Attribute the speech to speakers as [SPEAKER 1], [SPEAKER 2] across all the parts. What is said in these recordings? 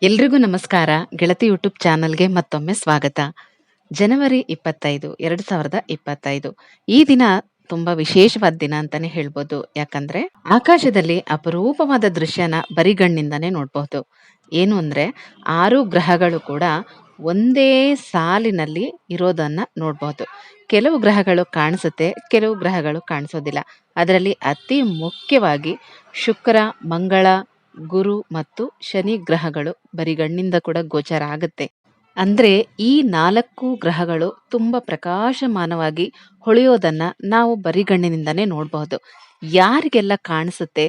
[SPEAKER 1] ಎಲ್ರಿಗೂ ನಮಸ್ಕಾರ. ಗೆಳತಿ ಯೂಟ್ಯೂಬ್ ಚಾನಲ್‌ಗೆ ಮತ್ತೊಮ್ಮೆ ಸ್ವಾಗತ. ಜನವರಿ 25, 2025 ಈ ದಿನ ತುಂಬಾ ವಿಶೇಷವಾದ ದಿನ ಅಂತಾನೆ ಹೇಳ್ಬೋದು. ಯಾಕಂದ್ರೆ ಆಕಾಶದಲ್ಲಿ ಅಪರೂಪವಾದ ದೃಶ್ಯನ ಬರಿಗಣ್ಣಿಂದಾನೇ ನೋಡ್ಬಹುದು. ಏನು ಅಂದ್ರೆ 6 ಗ್ರಹಗಳು ಕೂಡ ಒಂದೇ ಸಾಲಿನಲ್ಲಿ ಇರೋದನ್ನ ನೋಡ್ಬಹುದು. ಕೆಲವು ಗ್ರಹಗಳು ಕಾಣಿಸುತ್ತೆ, ಕೆಲವು ಗ್ರಹಗಳು ಕಾಣಿಸೋದಿಲ್ಲ. ಅದರಲ್ಲಿ ಅತಿ ಮುಖ್ಯವಾಗಿ ಶುಕ್ರ, ಮಂಗಳ, ಗುರು ಮತ್ತು ಶನಿ ಗ್ರಹಗಳು ಬರಿಗಣ್ಣಿಂದ ಕೂಡ ಗೋಚರ ಆಗುತ್ತೆ. ಅಂದ್ರೆ ಈ 4 ಗ್ರಹಗಳು ತುಂಬಾ ಪ್ರಕಾಶಮಾನವಾಗಿ ಹೊಳೆಯೋದನ್ನ ನಾವು ಬರಿಗಣ್ಣಿನಿಂದಾನೇ ನೋಡಬಹುದು. ಯಾರಿಗೆಲ್ಲ ಕಾಣಿಸುತ್ತೆ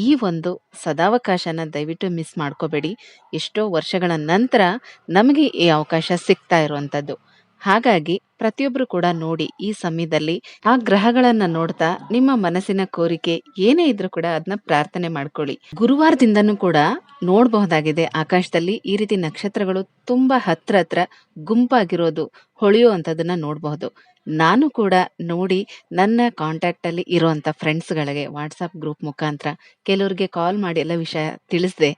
[SPEAKER 1] ಈ ಒಂದು ಸದಾವಕಾಶನ ದಯವಿಟ್ಟು ಮಿಸ್ ಮಾಡ್ಕೋಬೇಡಿ. ಎಷ್ಟೋ ವರ್ಷಗಳ ನಂತರ ನಮಗೆ ಈ ಅವಕಾಶ ಸಿಗ್ತಾ ಇರುವಂತದ್ದು. ಹಾಗಾಗಿ ಪ್ರತಿಯೊಬ್ರು ಕೂಡ ನೋಡಿ ಈ ಸಮಯದಲ್ಲಿ ಆ ಗ್ರಹಗಳನ್ನ ನೋಡ್ತಾ ನಿಮ್ಮ ಮನಸ್ಸಿನ ಕೋರಿಕೆ ಏನೇ ಇದ್ರೂ ಕೂಡ ಅದನ್ನ ಪ್ರಾರ್ಥನೆ ಮಾಡ್ಕೊಳ್ಳಿ. ಗುರುವಾರದಿಂದನೂ ಕೂಡ ನೋಡಬಹುದಾಗಿದೆ ಆಕಾಶದಲ್ಲಿ ಈ ರೀತಿ ನಕ್ಷತ್ರಗಳು ತುಂಬಾ ಹತ್ರ ಗುಂಪಾಗಿರೋದು ಹೊಳೆಯುವಂಥದ್ದನ್ನ ನೋಡಬಹುದು. ನಾನು ಕೂಡ ನೋಡಿ ನನ್ನ ಕಾಂಟ್ಯಾಕ್ಟ್ ಅಲ್ಲಿ ಇರುವಂತ ಫ್ರೆಂಡ್ಸ್ಗಳಿಗೆ ವಾಟ್ಸಪ್ ಗ್ರೂಪ್ ಮುಖಾಂತರ ಕೆಲವರಿಗೆ ಕಾಲ್ ಮಾಡಿ ಎಲ್ಲ ವಿಷಯ ತಿಳಿಸಿದೆ.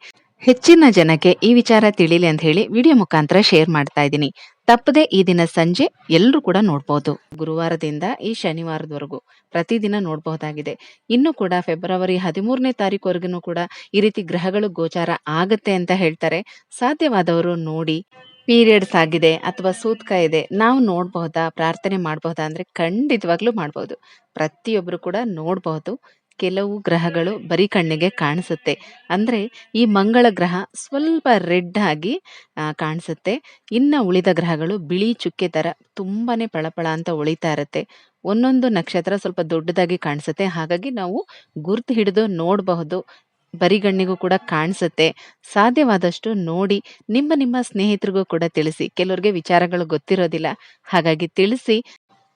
[SPEAKER 1] ಹೆಚ್ಚಿನ ಜನಕ್ಕೆ ಈ ವಿಚಾರ ತಿಳಿಲಿ ಅಂತ ಹೇಳಿ ವಿಡಿಯೋ ಮುಖಾಂತರ ಶೇರ್ ಮಾಡ್ತಾ ಇದ್ದೀನಿ. ತಪ್ಪದೆ ಈ ದಿನ ಸಂಜೆ ಎಲ್ಲರೂ ಕೂಡ ನೋಡ್ಬೋದು. ಗುರುವಾರದಿಂದ ಈ ಶನಿವಾರದವರೆಗೂ ಪ್ರತಿದಿನ ನೋಡಬಹುದಾಗಿದೆ. ಇನ್ನು ಕೂಡ ಫೆಬ್ರವರಿ 13ನೇ ತಾರೀಕುವರೆಗೂ ಕೂಡ ಈ ರೀತಿ ಗ್ರಹಗಳು ಗೋಚಾರ ಆಗತ್ತೆ ಅಂತ ಹೇಳ್ತಾರೆ. ಸಾಧ್ಯವಾದವರು ನೋಡಿ. ಪೀರಿಯಡ್ಸ್ ಆಗಿದೆ ಅಥವಾ ಸೂತ್ಕ ಇದೆ, ನಾವು ನೋಡಬಹುದಾ, ಪ್ರಾರ್ಥನೆ ಮಾಡಬಹುದಾ ಅಂದ್ರೆ ಖಂಡಿತವಾಗ್ಲೂ ಮಾಡಬಹುದು. ಪ್ರತಿಯೊಬ್ರು ಕೂಡ ನೋಡಬಹುದು. ಕೆಲವು ಗ್ರಹಗಳು ಬರೀ ಕಣ್ಣಿಗೆ ಕಾಣಿಸುತ್ತೆ. ಅಂದ್ರೆ ಈ ಮಂಗಳ ಗ್ರಹ ಸ್ವಲ್ಪ ರೆಡ್ ಆಗಿ ಕಾಣಿಸುತ್ತೆ. ಇನ್ನ ಉಳಿದ ಗ್ರಹಗಳು ಬಿಳಿ ಚುಕ್ಕೆ ತರ ತುಂಬಾನೇ ಪಳಪಳ ಅಂತ ಹೊಳಿತಾ ಇರುತ್ತೆ. ಒಂದೊಂದು ನಕ್ಷತ್ರ ಸ್ವಲ್ಪ ದೊಡ್ಡದಾಗಿ ಕಾಣಿಸುತ್ತೆ. ಹಾಗಾಗಿ ನಾವು ಗುರ್ತು ಹಿಡಿದು ನೋಡಬಹುದು. ಬರಿಗಣ್ಣಿಗೂ ಕೂಡ ಕಾಣಿಸುತ್ತೆ. ಸಾಧ್ಯವಾದಷ್ಟು ನೋಡಿ ನಿಮ್ಮ ಸ್ನೇಹಿತರಿಗೂ ಕೂಡ ತಿಳಿಸಿ. ಕೆಲವ್ರಿಗೆ ವಿಚಾರಗಳು ಗೊತ್ತಿರೋದಿಲ್ಲ, ಹಾಗಾಗಿ ತಿಳಿಸಿ.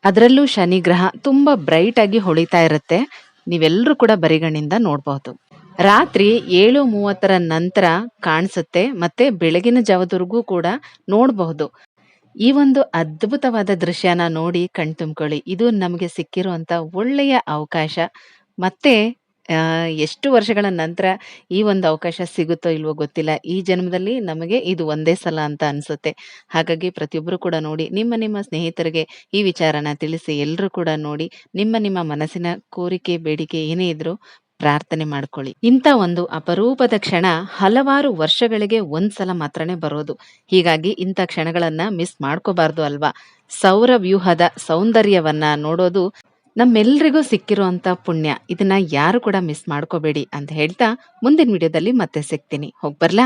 [SPEAKER 1] ಅದರಲ್ಲೂ ಶನಿ ಗ್ರಹ ತುಂಬಾ ಬ್ರೈಟ್ ಆಗಿ ಹೊಳಿತಾ ಇರುತ್ತೆ. ನೀವೆಲ್ಲರೂ ಕೂಡ ಬರಿಗಣ್ಣಿಂದ ನೋಡಬಹುದು. ರಾತ್ರಿ 7:30 ನಂತರ ಕಾಣಿಸುತ್ತೆ, ಮತ್ತೆ ಬೆಳಗಿನ ಜಾವದವರೆಗೂ ಕೂಡ ನೋಡಬಹುದು. ಈ ಒಂದು ಅದ್ಭುತವಾದ ದೃಶ್ಯನ ನೋಡಿ ಕಣ್ತುಂಬ್ಕೊಳ್ಳಿ. ಇದು ನಮಗೆ ಸಿಕ್ಕಿರುವಂತ ಒಳ್ಳೆಯ ಅವಕಾಶ. ಮತ್ತೆ ಎಷ್ಟು ವರ್ಷಗಳ ನಂತರ ಈ ಒಂದು ಅವಕಾಶ ಸಿಗುತ್ತೋ ಇಲ್ವೋ ಗೊತ್ತಿಲ್ಲ. ಈ ಜನ್ಮದಲ್ಲಿ ನಮಗೆ ಇದು ಒಂದೇ ಸಲ ಅಂತ ಅನ್ಸುತ್ತೆ. ಹಾಗಾಗಿ ಪ್ರತಿಯೊಬ್ಬರು ಕೂಡ ನೋಡಿ ನಿಮ್ಮ ಸ್ನೇಹಿತರಿಗೆ ಈ ವಿಚಾರನ ತಿಳಿಸಿ. ಎಲ್ಲರೂ ಕೂಡ ನೋಡಿ ನಿಮ್ಮ ಮನಸ್ಸಿನ ಕೋರಿಕೆ, ಬೇಡಿಕೆ ಏನೇ ಇದ್ರೂ ಪ್ರಾರ್ಥನೆ ಮಾಡ್ಕೊಳ್ಳಿ. ಇಂಥ ಒಂದು ಅಪರೂಪದ ಕ್ಷಣ ಹಲವಾರು ವರ್ಷಗಳಿಗೆ ಒಂದ್ಸಲ ಮಾತ್ರನೇ ಬರೋದು. ಹೀಗಾಗಿ ಇಂಥ ಕ್ಷಣಗಳನ್ನ ಮಿಸ್ ಮಾಡ್ಕೋಬಾರ್ದು ಅಲ್ವಾ? ಸೌರ ವ್ಯೂಹದ ಸೌಂದರ್ಯವನ್ನ ನೋಡೋದು ನಮ್ಮೆಲ್ರಿಗೂ ಸಿಕ್ಕಿರುವಂತ ಪುಣ್ಯ. ಇದನ್ನ ಯಾರು ಕೂಡ ಮಿಸ್ ಮಾಡ್ಕೋಬೇಡಿ ಅಂತ ಹೇಳ್ತಾ ಮುಂದಿನ ವಿಡಿಯೋದಲ್ಲಿ ಮತ್ತೆ ಸಿಗ್ತೀನಿ. ಹೋಗ್ಬರ್ಲಾ?